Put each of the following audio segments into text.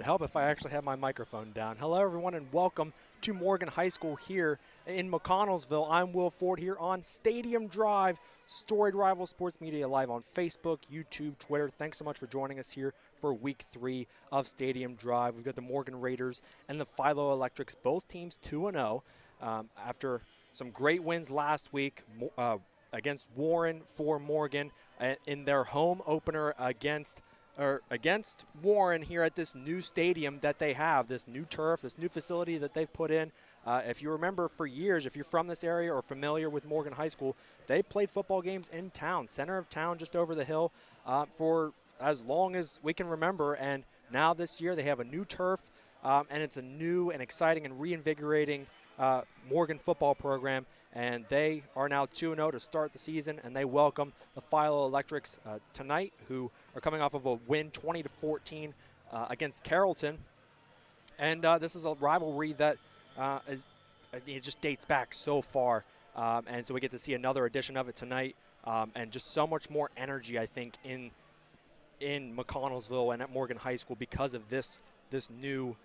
help if I actually had my microphone down. Hello, everyone, and welcome to Morgan High School here in McConnellsville. I'm Will Ford here on Stadium Drive, Storied Rival Sports Media, live on Facebook, YouTube, Twitter. Thanks so much for joining us here for Week 3 of Stadium Drive. We've got the Morgan Raiders and the Philo Electrics, both teams 2-0 after some great wins last week against Warren for Morgan in their home opener against Warren here at this new stadium that they have, this new turf, this new facility that they've put in. If you remember, for years, if you're from this area or familiar with Morgan High School, they played football games in town, center of town, just over the hill, for as long as we can remember. And now this year they have a new turf, and it's a new and exciting and reinvigorating Morgan football program. And they are now 2-0 to start the season, and they welcome the Philo Electrics tonight, who are coming off of a win 20-14 against Carrollton. And this is a rivalry that it just dates back so far. And so we get to see another edition of it tonight, and just so much more energy, I think, in McConnellsville and at Morgan High School because of this new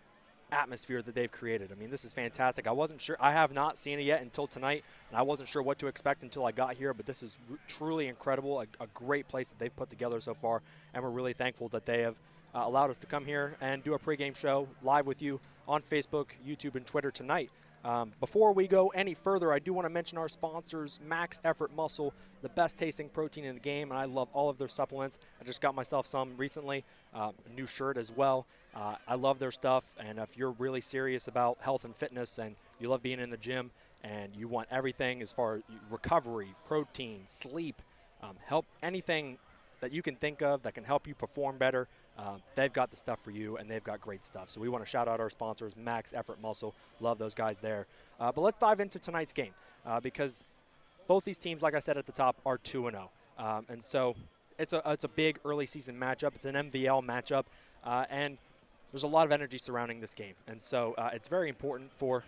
atmosphere that they've created. I mean, this is fantastic. I wasn't sure. I have not seen it yet until tonight, and I wasn't sure what to expect until I got here, but this is truly incredible, a great place that they've put together so far, and we're really thankful that they have allowed us to come here and do a pregame show live with you on Facebook, YouTube, and Twitter tonight. Before we go any further, I do want to mention our sponsors, Max Effort Muscle, the best tasting protein in the game, and I love all of their supplements. I just got myself some recently, a new shirt as well. I love their stuff, and if you're really serious about health and fitness and you love being in the gym and you want everything as far as recovery, protein, sleep, help, anything that you can think of that can help you perform better, they've got the stuff for you, and they've got great stuff. So we want to shout out our sponsors, Max Effort Muscle. Love those guys there. But let's dive into tonight's game because both these teams, like I said at the top, are 2-0. And so it's a big early season matchup. It's an MVL matchup, and there's a lot of energy surrounding this game. And so it's very important for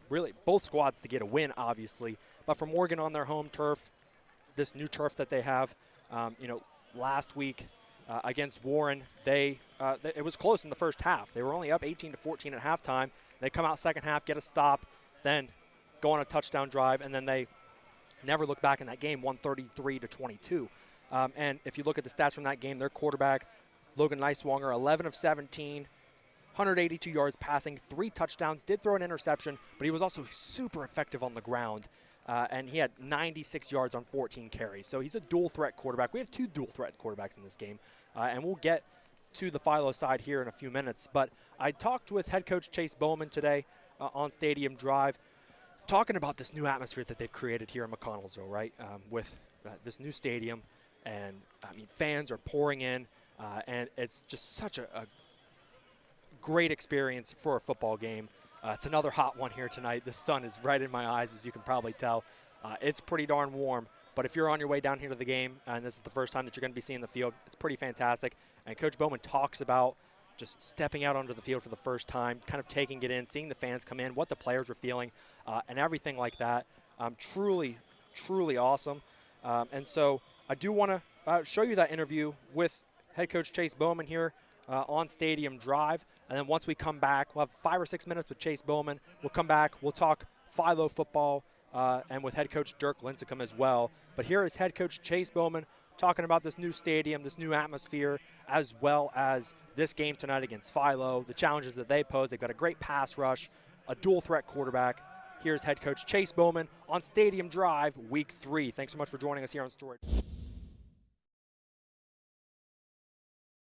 really both squads to get a win, obviously. But for Morgan on their home turf, this new turf that they have, last week against Warren, it was close in the first half. They were only up 18-14 at halftime. They come out second half, get a stop, then go on a touchdown drive, and then they never look back in that game, 133-22. And if you look at the stats from that game, their quarterback, Logan Neiswanger, 11 of 17, 182 yards passing, 3 touchdowns, did throw an interception, but he was also super effective on the ground. And he had 96 yards on 14 carries. So he's a dual-threat quarterback. We have 2 dual-threat quarterbacks in this game, and we'll get to the Philo side here in a few minutes. But I talked with head coach Chase Bowman today on Stadium Drive, talking about this new atmosphere that they've created here in McConnellsville, right, with this new stadium. And, I mean, fans are pouring in, and it's just such a great experience for a football game. It's another hot one here tonight. The sun is right in my eyes, as you can probably tell. It's pretty darn warm, but if you're on your way down here to the game, and this is the first time that you're going to be seeing the field, it's pretty fantastic. And Coach Bowman talks about just stepping out onto the field for the first time, kind of taking it in, seeing the fans come in, what the players were feeling, and everything like that. Truly, truly awesome. And so I do want to show you that interview with head coach Chase Bowman here on Stadium Drive. And then once we come back, we'll have 5 or 6 minutes with Chase Bowman. We'll come back. We'll talk Philo football and with head coach Dirk Lincecum as well. But here is head coach Chase Bowman talking about this new stadium, this new atmosphere, as well as this game tonight against Philo, the challenges that they pose. They've got a great pass rush, a dual-threat quarterback. Here's head coach Chase Bowman on Stadium Drive, Week 3. Thanks so much for joining us here on Story.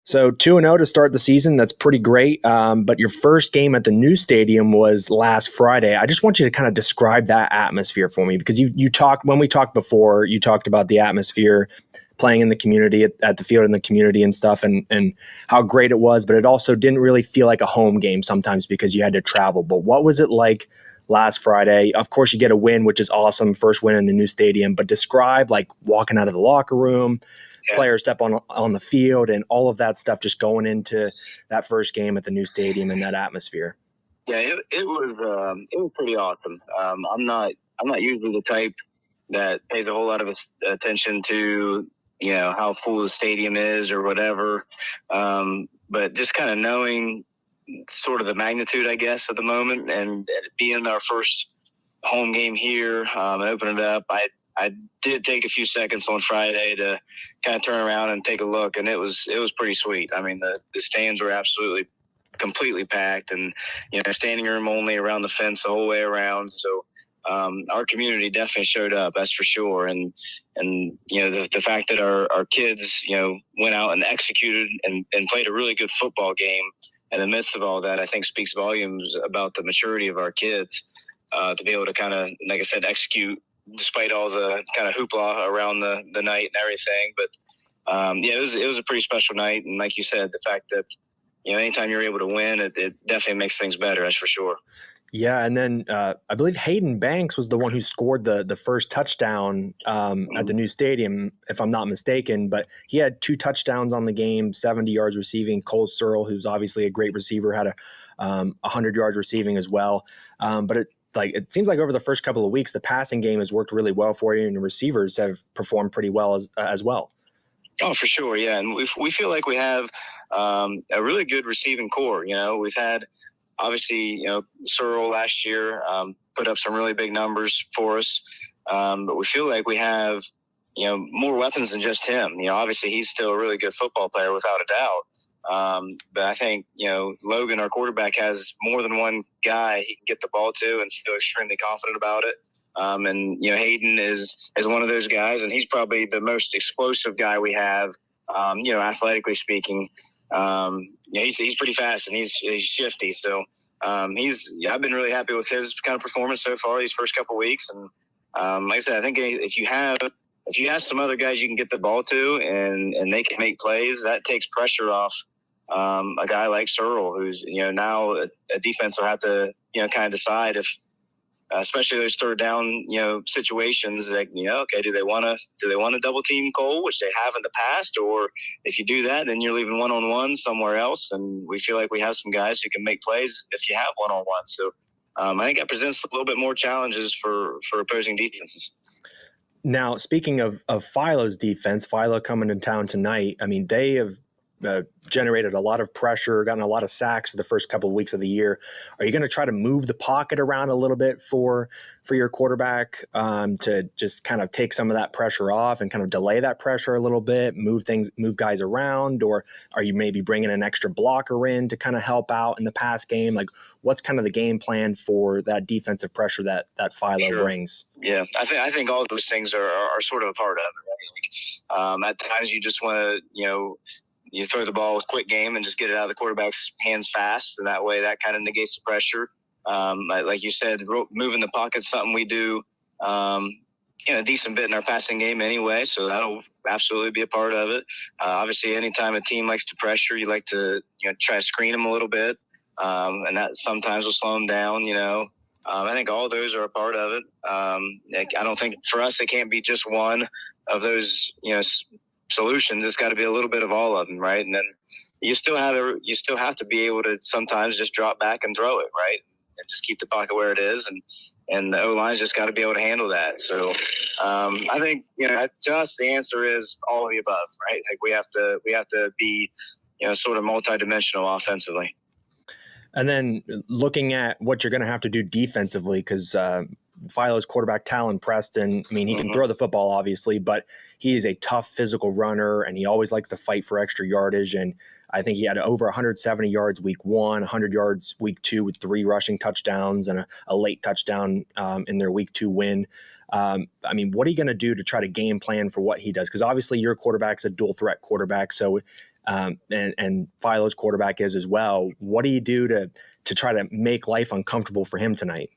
So 2-0 to start the season, that's pretty great. But your first game at the new stadium was last Friday. I just want you to kind of describe that atmosphere for me, because you talked, when we talked before, you talked about the atmosphere playing in the community, at the field in the community and stuff, and how great it was, but it also didn't really feel like a home game sometimes because you had to travel. But what was it like last Friday? Of course, you get a win, which is awesome, first win in the new stadium, but describe like walking out of the locker room, players step on the field, and all of that stuff just going into that first game at the new stadium and that atmosphere. Yeah, it was pretty awesome. I'm not usually the type that pays a whole lot of attention to how full the stadium is or whatever. But just kind of knowing sort of the magnitude, I guess, of the moment, and being our first home game here, and open it up. I did take a few seconds on Friday to kind of turn around and take a look, and it was pretty sweet. I mean, the stands were absolutely completely packed, and standing room only around the fence the whole way around. So our community definitely showed up, that's for sure. And the fact that our kids went out and executed and played a really good football game in the midst of all that, I think speaks volumes about the maturity of our kids, to be able to kind of, like I said, execute despite all the kind of hoopla around the night and everything. But it was a pretty special night. And like you said, the fact that, anytime you're able to win, it definitely makes things better, that's for sure. Yeah, and then I believe Hayden Banks was the one who scored the first touchdown at the new stadium, if I'm not mistaken. But he had 2 touchdowns on the game, 70 yards receiving. Cole Searle, who's obviously a great receiver, had 100 yards receiving as well. But it seems like over the first couple of weeks, the passing game has worked really well for you, and the receivers have performed pretty well as well. Oh, for sure, yeah. And we feel like we have a really good receiving core. We've had, obviously, Searle last year put up some really big numbers for us. But we feel like we have, more weapons than just him. Obviously he's still a really good football player without a doubt. But I think, Logan, our quarterback, has more than one guy he can get the ball to and feel extremely confident about it. And Hayden is one of those guys, and he's probably the most explosive guy we have, athletically speaking. He's pretty fast, and he's shifty. So I've been really happy with his kind of performance so far these first couple of weeks. And like I said, I think if you have some other guys you can get the ball to and they can make plays, that takes pressure off a guy like Searle, who's now a defense will have to kind of decide if, especially those third down, situations, like, okay, do they want to double team Cole, which they have in the past, or if you do that, then you're leaving one-on-one somewhere else. And we feel like we have some guys who can make plays if you have one-on-one. So I think that presents a little bit more challenges for opposing defenses. Now, speaking of Philo's defense, Philo coming to town tonight, I mean, they have generated a lot of pressure, gotten a lot of sacks the first couple of weeks of the year. Are you going to try to move the pocket around a little bit for your quarterback to just kind of take some of that pressure off and kind of delay that pressure a little bit, move guys around? Or are you maybe bringing an extra blocker in to kind of help out in the pass game? Like, what's kind of the game plan for that defensive pressure that Philo brings? Yeah, I think all of those things are sort of a part of it, right? Like, at times you just want to, you throw the ball with quick game and just get it out of the quarterback's hands fast. And that way that kind of negates the pressure. Like you said, moving the pocket's something we do, a decent bit in our passing game anyway. So that'll absolutely be a part of it. Obviously, anytime a team likes to pressure, you like to, try to screen them a little bit. And that sometimes will slow them down, I think all those are a part of it. I don't think for us, it can't be just one of those, solutions. It's got to be a little bit of all of them, right? And then you still have to be able to sometimes just drop back and throw it, right? And just keep the pocket where it is, and the O-line's just got to be able to handle that. So I think to us the answer is all of the above, right? Like we have to be sort of multidimensional offensively. And then looking at what you're going to have to do defensively, because Philo's quarterback, Talon Preston, I mean, he can throw the football, obviously, but he is a tough physical runner, and he always likes to fight for extra yardage. And I think he had over 170 yards week 1, 100 yards week 2 with 3 rushing touchdowns and a late touchdown in their week 2 win. I mean, what are you going to do to try to game plan for what he does? Because obviously your quarterback's a dual threat quarterback, so and Philo's quarterback is as well. What do you do to try to make life uncomfortable for him tonight?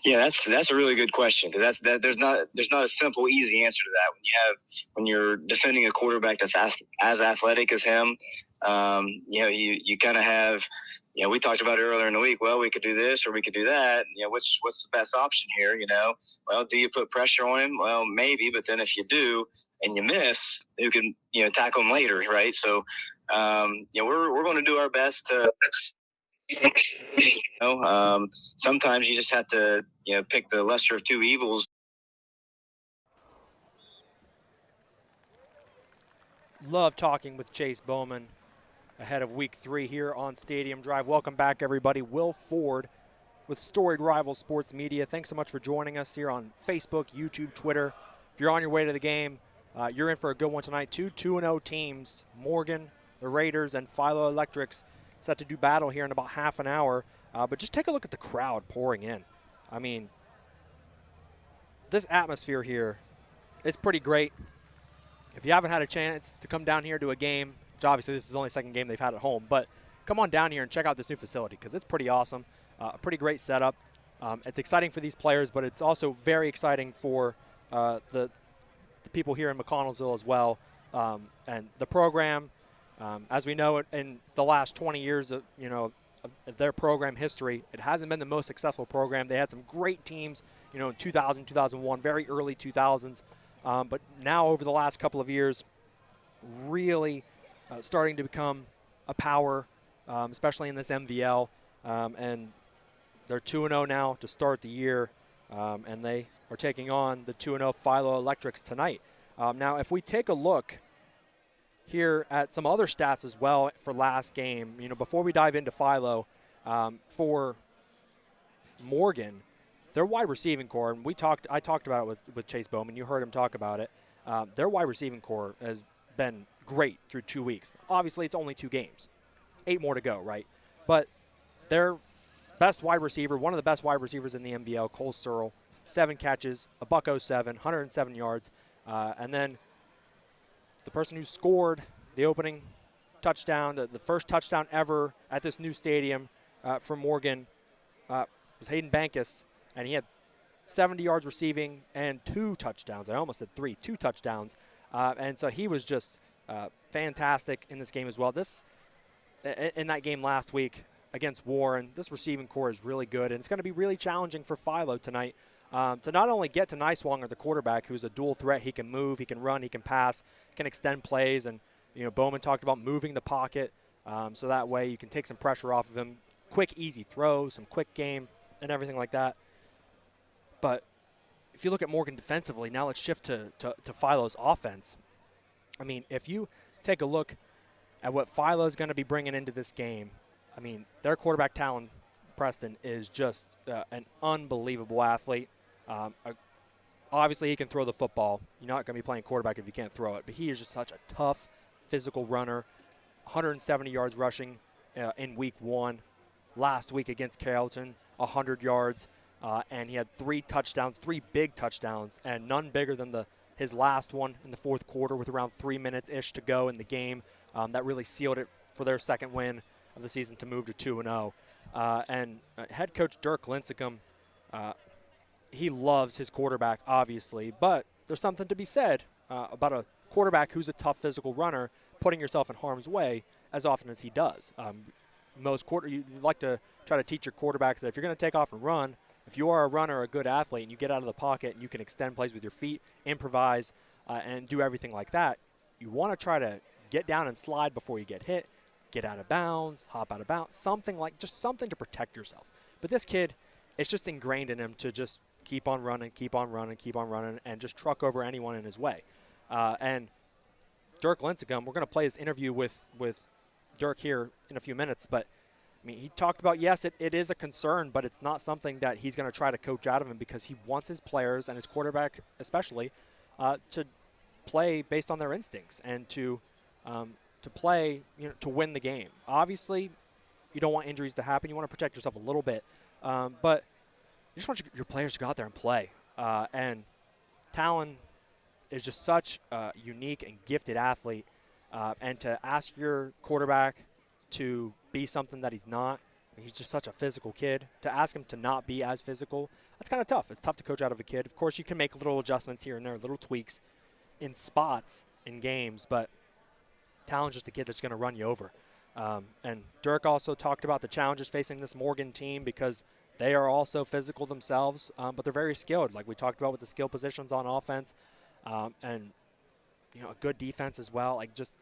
Yeah, that's a really good question, because there's not a simple, easy answer to that. When you're defending a quarterback that's as athletic as him, you kind of have, we talked about it earlier in the week. Well, we could do this or we could do that. What's the best option here? Well, do you put pressure on him? Well, maybe, but then if you do and you miss, you can tackle him later, right? So, we're going to do our best to. Sometimes you just have to, pick the lesser of two evils. Love talking with Chase Bowman. ahead of week 3 here on Stadium Drive. Welcome back, everybody. Will Ford with Storied Rival Sports Media. Thanks so much for joining us here on Facebook, YouTube, Twitter. If you're on your way to the game, you're in for a good one tonight. 2-0 teams, Morgan, the Raiders, and Philo Electrics set to do battle here in about half an hour. But just take a look at the crowd pouring in. I mean, this atmosphere here is pretty great. If you haven't had a chance to come down here to a game, which obviously this is the only second game they've had at home, but come on down here and check out this new facility because it's pretty awesome. A pretty great setup. It's exciting for these players, but it's also very exciting for the people here in McConnellsville as well. And the program, as we know it, in the last 20 years of their program history, it hasn't been the most successful program. They had some great teams, in 2000, 2001, very early 2000s. But now over the last couple of years, really starting to become a power, especially in this MVL. And they're 2-0 now to start the year, and they are taking on the 2-0 Philo Electrics tonight. Now, if we take a look here at some other stats as well for last game, before we dive into Philo, for Morgan, their wide receiving core, and I talked about it with Chase Bowman. You heard him talk about it. Their wide receiving core has been great through 2 weeks. Obviously, it's only 2 games. 8 more to go, right? But their best wide receiver, one of the best wide receivers in the MVL, Cole Searle, 7 catches, a $107, 107 yards. And then the person who scored the opening touchdown, the first touchdown ever at this new stadium for Morgan, was Hayden Bankus, and he had 70 yards receiving and 2 touchdowns. I almost said 3, 2 touchdowns. And so he was just fantastic in this game as well. In that game last week against Warren, this receiving core is really good, and it's going to be really challenging for Philo tonight to not only get to Niswanger, the quarterback, who's a dual threat. He can move, he can run, he can pass, can extend plays, and Bowman talked about moving the pocket so that way you can take some pressure off of him. Quick, easy throws, some quick game, and everything like that. But if you look at Morgan defensively, now let's shift to Philo's offense. I mean, if you take a look at what Philo's going to be bringing into this game, I mean, their quarterback, Talon Preston, is just an unbelievable athlete. Obviously, he can throw the football. You're not going to be playing quarterback if you can't throw it. But he is just such a tough, physical runner. 170 yards rushing in week 1. Last week against Carrollton, 100 yards. And he had 3 touchdowns, 3 big touchdowns, and none bigger than his last one in the fourth quarter with around 3 minutes-ish to go in the game. That really sealed it for their second win of the season to move to 2-0. And head coach Dirk Lincecum, he loves his quarterback, obviously, but there's something to be said about a quarterback who's a tough physical runner putting yourself in harm's way as often as he does. You'd like to try to teach your quarterbacks that if you're going to take off and run, if you are a runner, a good athlete, and you get out of the pocket and you can extend plays with your feet, improvise, and do everything like that, you want to try to get down and slide before you get hit, get out of bounds, hop out of bounds, something to protect yourself. But this kid, it's just ingrained in him to just keep on running, and just truck over anyone in his way. And Dirk Lincecum, we're going to play his interview with Dirk here in a few minutes, but I mean, he talked about, yes, it is a concern, but it's not something that he's going to try to coach out of him because he wants his players and his quarterback especially to play based on their instincts and to play, to win the game. Obviously, you don't want injuries to happen. You want to protect yourself a little bit, but you just want your players to go out there and play. And Talon is just such a unique and gifted athlete, and to ask your quarterback to be something that he's not, he's just such a physical kid. To ask him to not be as physical, that's kind of tough. It's tough to coach out of a kid. Of course, you can make little adjustments here and there, little tweaks in spots in games, but Talon's just a kid that's going to run you over. And Dirk also talked about the challenges facing this Morgan team because they are also physical themselves, but they're very skilled, like we talked about with the skill positions on offense, and a good defense as well. Like just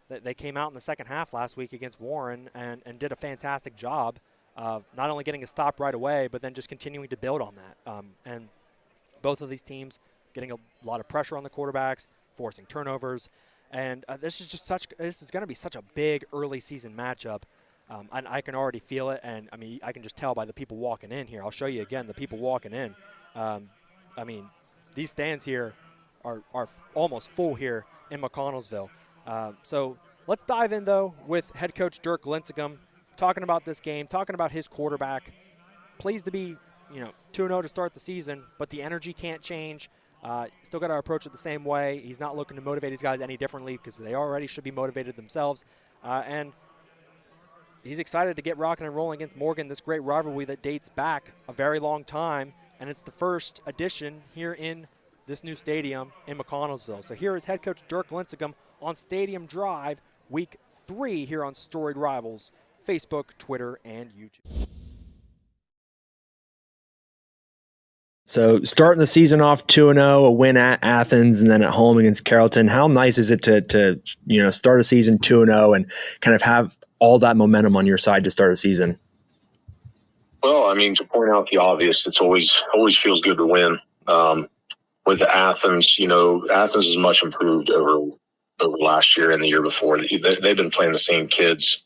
they came out in the second half last week against Warren and did a fantastic job of not only getting a stop right away, but then just continuing to build on that. And both of these teams getting a lot of pressure on the quarterbacks, forcing turnovers, And this is going to be such a big early season matchup. And I can already feel it, and I mean, I can just tell by the people walking in here. I'll show you again the people walking in. I mean, these stands here are almost full here in McConnellsville. So let's dive in, though, with head coach Dirk Lincecum, talking about this game, talking about his quarterback. Pleased to be, 2-0 to start the season, but the energy can't change. Still got to approach it the same way. He's not looking to motivate his guys any differently because they already should be motivated themselves. And he's excited to get rocking and rolling against Morgan, this great rivalry that dates back a very long time. And it's the first edition here in this new stadium in McConnellsville. So here is head coach Dirk Lincecum on Stadium Drive, week 3 here on Storied Rivals, Facebook, Twitter, and YouTube. So starting the season off 2-0, a win at Athens and then at home against Carrollton. How nice is it to start a season 2-0 and kind of have all that momentum on your side to start a season? Well, I mean, to point out the obvious, it's always feels good to win. With Athens, Athens is much improved over last year and the year before. They've been playing the same kids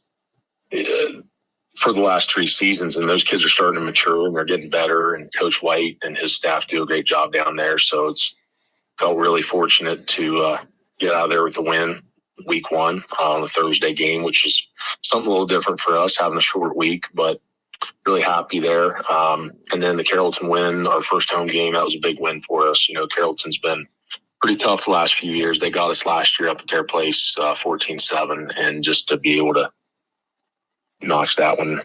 for the last 3 seasons, and those kids are starting to mature and they're getting better. And Coach White and his staff do a great job down there. So it's felt really fortunate to get out of there with a win week 1 on the Thursday game, which is something a little different for us, having a short week, but really happy there. And then the Carrollton win, our first home game, that was a big win for us. Carrollton's been pretty tough the last few years. They got us last year up at their place 14-7, and just to be able to notch that one,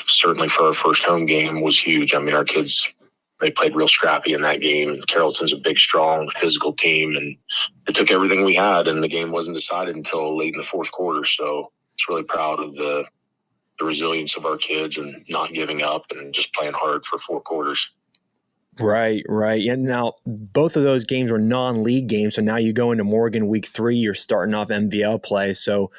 certainly for our first home game, was huge. I mean, our kids, they played real scrappy in that game. Carrollton's a big, strong, physical team, and it took everything we had, and the game wasn't decided until late in the fourth quarter. So it's really proud of the resilience of our kids and not giving up and just playing hard for 4 quarters. Right. And now both of those games were non-league games. So now you go into Morgan week 3, you're starting off MVL play. So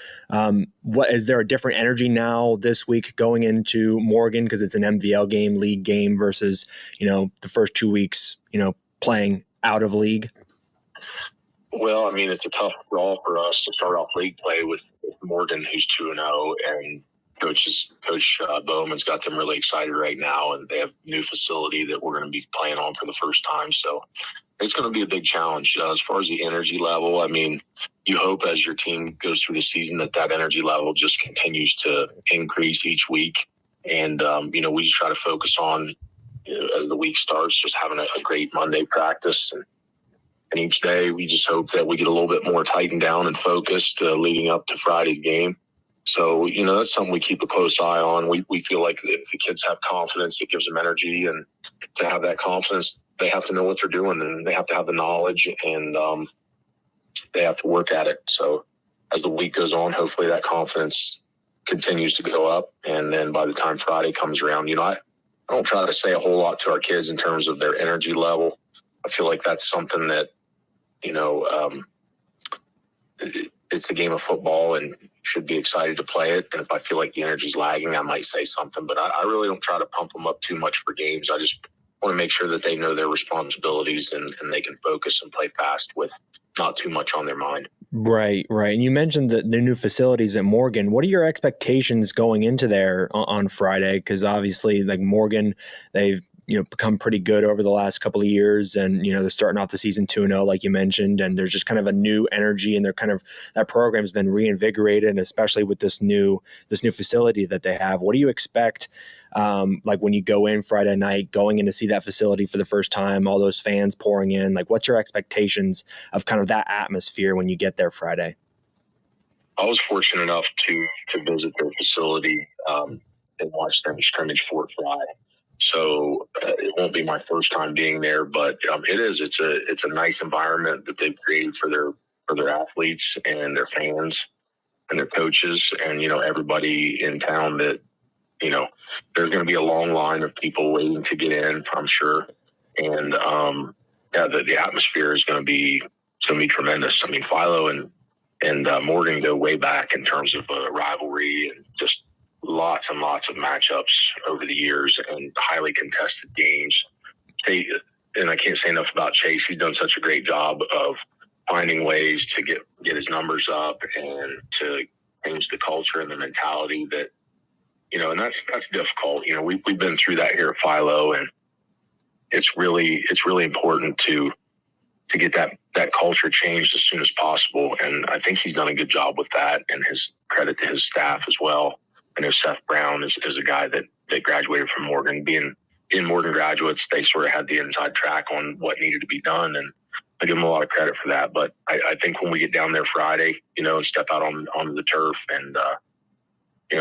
what is there a different energy now this week going into Morgan because it's an MVL game, league game versus, the first 2 weeks, playing out of league? Well, I mean, it's a tough draw for us to start off league play with Morgan, who's 2-0, and Coach Bowman's got them really excited right now, and they have a new facility that we're going to be playing on for the first time. So it's going to be a big challenge. As far as the energy level, I mean, you hope as your team goes through the season that energy level just continues to increase each week. And, we just try to focus on, as the week starts, just having a great Monday practice. And each day we just hope that we get a little bit more tightened down and focused leading up to Friday's game. So, that's something we keep a close eye on. We feel like if the kids have confidence, it gives them energy. And to have that confidence, they have to know what they're doing, and they have to have the knowledge, and they have to work at it. So as the week goes on, hopefully that confidence continues to go up. And then by the time Friday comes around, I don't try to say a whole lot to our kids in terms of their energy level. I feel like that's something that, it's a game of football and should be excited to play it. And if I feel like the energy's lagging, I might say something, but I really don't try to pump them up too much for games. I just want to make sure that they know their responsibilities and they can focus and play fast with not too much on their mind. Right. And you mentioned the new facilities at Morgan. What are your expectations going into there on Friday? Because obviously, like Morgan, they've become pretty good over the last couple of years, and they're starting off the season 2-0, like you mentioned, and there's just kind of a new energy, and that program's been reinvigorated, and especially with this new facility that they have. What do you expect? Like when you go in Friday night, going in to see that facility for the first time, all those fans pouring in, like what's your expectations of kind of that atmosphere when you get there Friday? I was fortunate enough to visit their facility and watch them scrimmage Fort Fry. So it won't be my first time being there, but it's a nice environment that they've created for their athletes and their fans and their coaches and, everybody in town that, there's going to be a long line of people waiting to get in, I'm sure. And, the atmosphere is going to be tremendous. I mean, Philo and Morgan go way back in terms of rivalry and just lots and lots of matchups over the years and highly contested games. And I can't say enough about Chase. He's done such a great job of finding ways to get his numbers up and to change the culture and the mentality that, and that's difficult. We've been through that here at Philo, and it's really important to get that culture changed as soon as possible. And I think he's done a good job with that, and his credit to his staff as well. I know Seth Brown is a guy that graduated from Morgan. Being Morgan graduates, they sort of had the inside track on what needed to be done, and I give him a lot of credit for that. But I think when we get down there Friday, and step out onto the turf and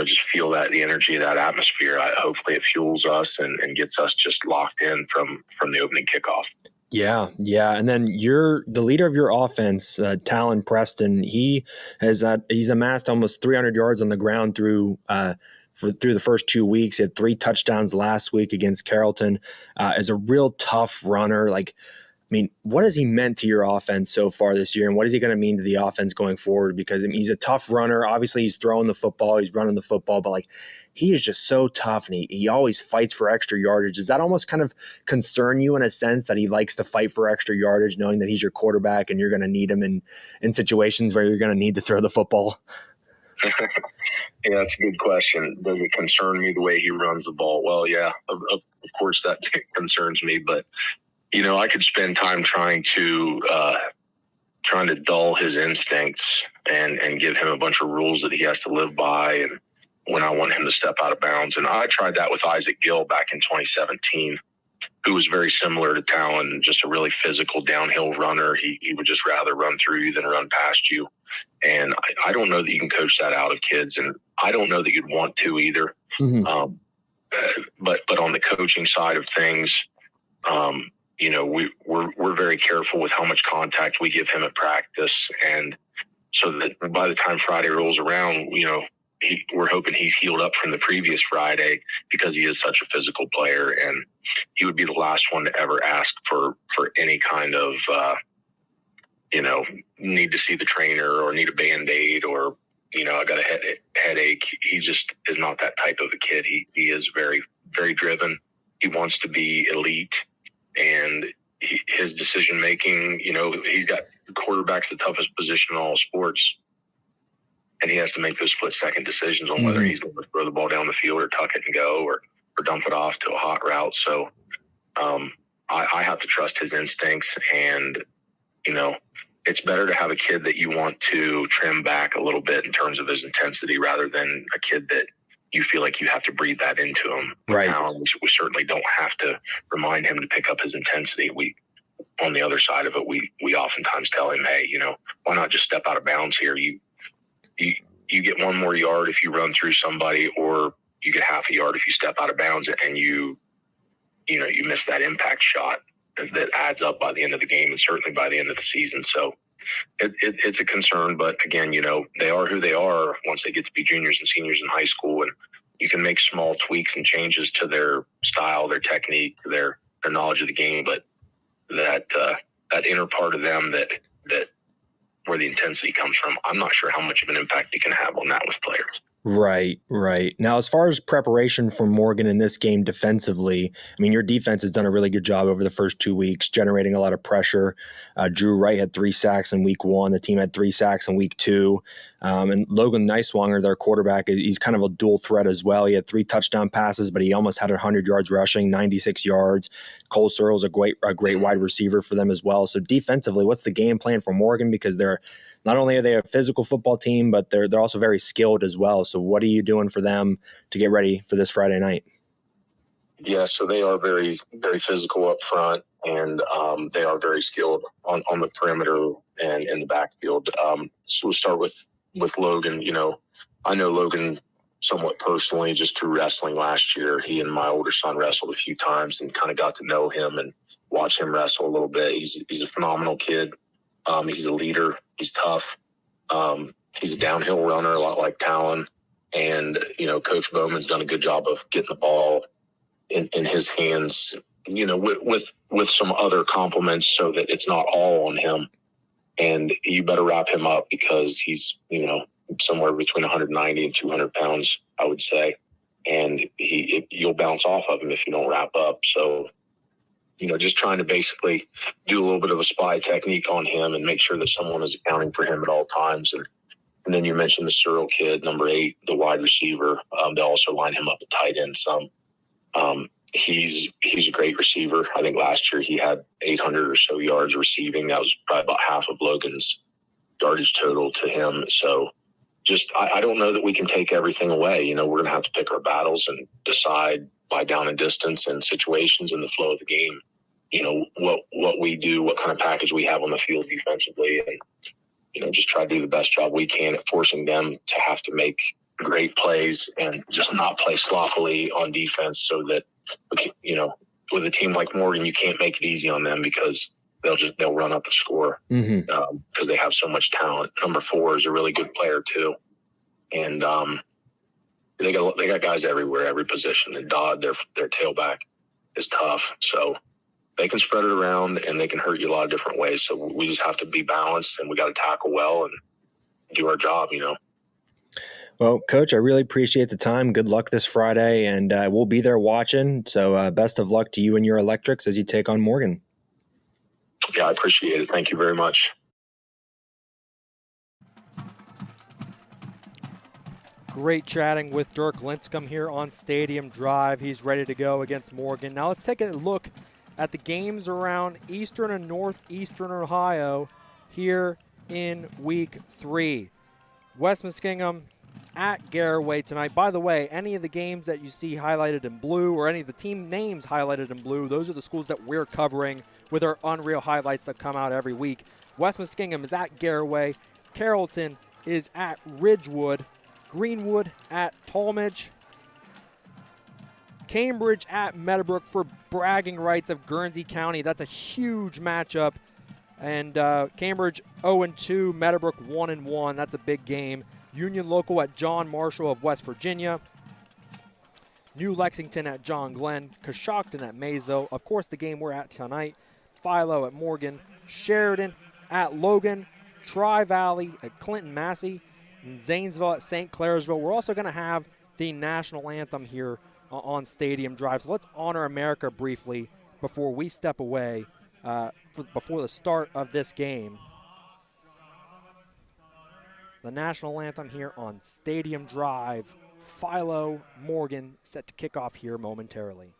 just feel the energy of that atmosphere, hopefully it fuels us and gets us just locked in from the opening kickoff. Yeah. And then the leader of your offense, Talon Preston. He's amassed almost 300 yards on the ground through the first 2 weeks. He had 3 touchdowns last week against Carrollton. Is a real tough runner. What has he meant to your offense so far this year, and what is he going to mean to the offense going forward? Because he's a tough runner. Obviously, he's throwing the football, he's running the football, but he is just so tough, and he always fights for extra yardage. Does that almost kind of concern you in a sense that he likes to fight for extra yardage, knowing that he's your quarterback and you're going to need him in situations where you're going to need to throw the football? Yeah, that's a good question. Does it concern me the way he runs the ball? Well, yeah, of course that concerns me, but I could spend time trying to dull his instincts and give him a bunch of rules that he has to live by, and when I want him to step out of bounds. And I tried that with Isaac Gill back in 2017, who was very similar to Talon, just a really physical downhill runner. He would just rather run through you than run past you. And I don't know that you can coach that out of kids, and I don't know that you'd want to either. Mm-hmm. But on the coaching side of things, we're very careful with how much contact we give him at practice, and so that by the time Friday rolls around, we're hoping he's healed up from the previous Friday, because he is such a physical player, and he would be the last one to ever ask for any kind of need to see the trainer or need a Band-Aid or I got a headache. He just is not that type of a kid. He is very, very driven. He wants to be elite. And his decision making, he's got quarterback's the toughest position in all sports, and he has to make those split second decisions on whether he's going to throw the ball down the field or tuck it and go or dump it off to a hot route. So I have to trust his instincts, and it's better to have a kid that you want to trim back a little bit in terms of his intensity rather than a kid that you feel like you have to breathe that into him. Right. Now, we certainly don't have to remind him to pick up his intensity. On the other side of it, we oftentimes tell him, hey, why not just step out of bounds here? You get 1 more yard if you run through somebody, or you get half a yard if you step out of bounds, and you miss that impact shot that adds up by the end of the game and certainly by the end of the season. So it's a concern, but again, they are who they are once they get to be juniors and seniors in high school, and you can make small tweaks and changes to their style, their technique, their knowledge of the game, but that inner part of them that where the intensity comes from, I'm not sure how much of an impact you can have on that with players. Right. Now, as far as preparation for Morgan in this game defensively, your defense has done a really good job over the first 2 weeks, generating a lot of pressure. Drew Wright had 3 sacks in week 1. The team had 3 sacks in week 2. And Logan Neiswanger, their quarterback, he's kind of a dual threat as well. He had 3 touchdown passes, but he almost had 100 yards rushing, 96 yards. Cole Searle's a great wide receiver for them as well. So defensively, what's the game plan for Morgan? Because not only are they a physical football team, but they're also very skilled as well. So what are you doing for them to get ready for this Friday night? Yeah, so they are very, very physical up front, and they are very skilled on the perimeter and in the backfield. So we'll start with Logan. I know Logan somewhat personally just through wrestling last year. He and my older son wrestled a few times and kind of got to know him and watch him wrestle a little bit. He's a phenomenal kid. He's a leader. He's tough. He's a downhill runner, a lot like Talon. And, Coach Bowman's done a good job of getting the ball in his hands, with some other compliments so that it's not all on him. And you better wrap him up because he's, somewhere between 190 and 200 pounds, I would say. And you'll bounce off of him if you don't wrap up. So just trying to basically do a little bit of a spy technique on him and make sure that someone is accounting for him at all times. And then you mentioned the Searle kid, number 8, the wide receiver. They also line him up at tight end some. He's a great receiver. I think last year he had 800 or so yards receiving. That was probably about half of Logan's yardage total to him. So I don't know that we can take everything away. We're going to have to pick our battles and decide by down and distance and situations and the flow of the game, what we do, what kind of package we have on the field defensively, and just try to do the best job we can at forcing them to have to make great plays and just not play sloppily on defense so that, with a team like Morgan, you can't make it easy on them because they'll run up the score because they have so much talent. Number 4 is a really good player too. And they got guys everywhere, every position. And Dodd, their tailback, is tough. So they can spread it around and they can hurt you a lot of different ways. So we just have to be balanced and we got to tackle well and do our job, Well, Coach, I really appreciate the time. Good luck this Friday, and we'll be there watching. So best of luck to you and your Electrics as you take on Morgan. Yeah, I appreciate it. Thank you very much. Great chatting with Dirk Lincecum here on Stadium Drive. He's ready to go against Morgan. Now let's take a look at the games around Eastern and Northeastern Ohio here in Week 3. West Muskingum at Garraway tonight. By the way, any of the games that you see highlighted in blue or any of the team names highlighted in blue, those are the schools that we're covering with our Unreal highlights that come out every week. West Muskingum is at Garraway. Carrollton is at Ridgewood. Greenwood at Talmadge. Cambridge at Meadowbrook for bragging rights of Guernsey County. That's a huge matchup. And Cambridge 0-2, Meadowbrook 1-1. That's a big game. Union Local at John Marshall of West Virginia. New Lexington at John Glenn. Coshocton at Maysville. Of course, the game we're at tonight. Philo at Morgan. Sheridan at Logan. Tri-Valley at Clinton Massey. And Zanesville at St. Clairsville. We're also going to have the national anthem here on Stadium Drive. So let's honor America briefly before we step away before the start of this game. The national anthem here on Stadium Drive. Philo Morgan set to kick off here momentarily.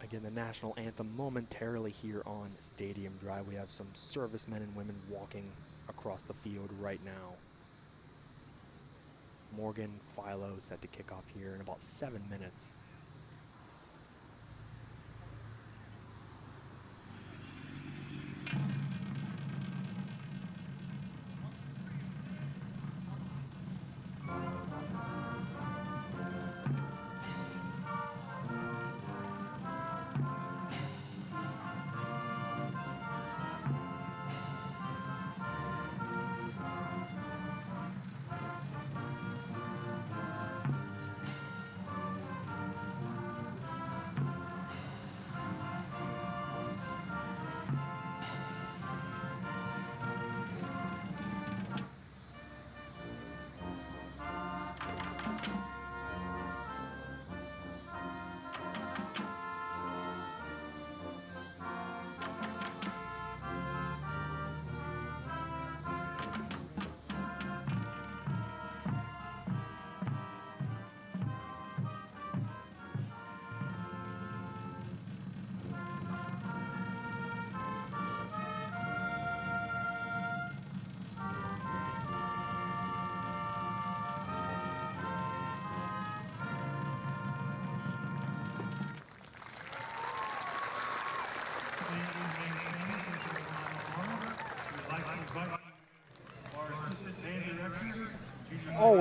Again, the national anthem momentarily here on Stadium Drive. We have some servicemen and women walking across the field right now. Morgan, Philo set to kick off here in about 7 minutes.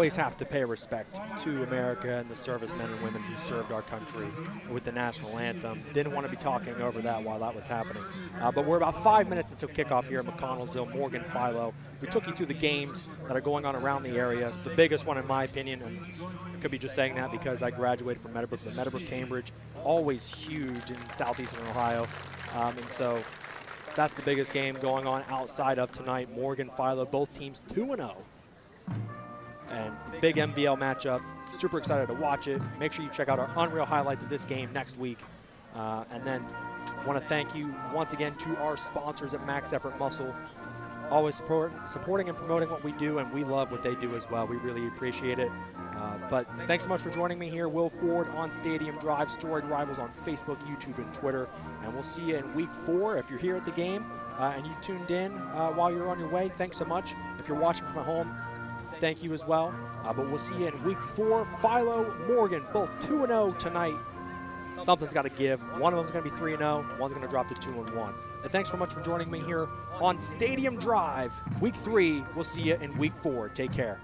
always have to pay respect to America and the servicemen and women who served our country with the national anthem. Didn't want to be talking over that while that was happening. But we're about 5 minutes until kickoff here in McConnellsville. Morgan, Philo. We took you through the games that are going on around the area. The biggest one, in my opinion, and I could be just saying that because I graduated from Meadowbrook, but Meadowbrook-Cambridge, always huge in southeastern Ohio. And so that's the biggest game going on outside of tonight. Morgan, Philo, both teams 2-0. And big MVL matchup. Super excited to watch it. Make sure you check out our Unreal highlights of this game next week. And then want to thank you once again to our sponsors at Max Effort Muscle. Always supporting and promoting what we do, and we love what they do as well. We really appreciate it. But thanks so much for joining me here. Will Ford on Stadium Drive, Storied Rivals on Facebook, YouTube, and Twitter. And we'll see you in week 4 if you're here at the game and you tuned in while you're on your way. Thanks so much. If you're watching from home, thank you as well. But we'll see you in week 4. Philo, Morgan, both 2-0 tonight. Something's got to give. One of them's going to be 3-0. One's going to drop to 2-1. And thanks so much for joining me here on Stadium Drive. Week 3, we'll see you in week 4. Take care.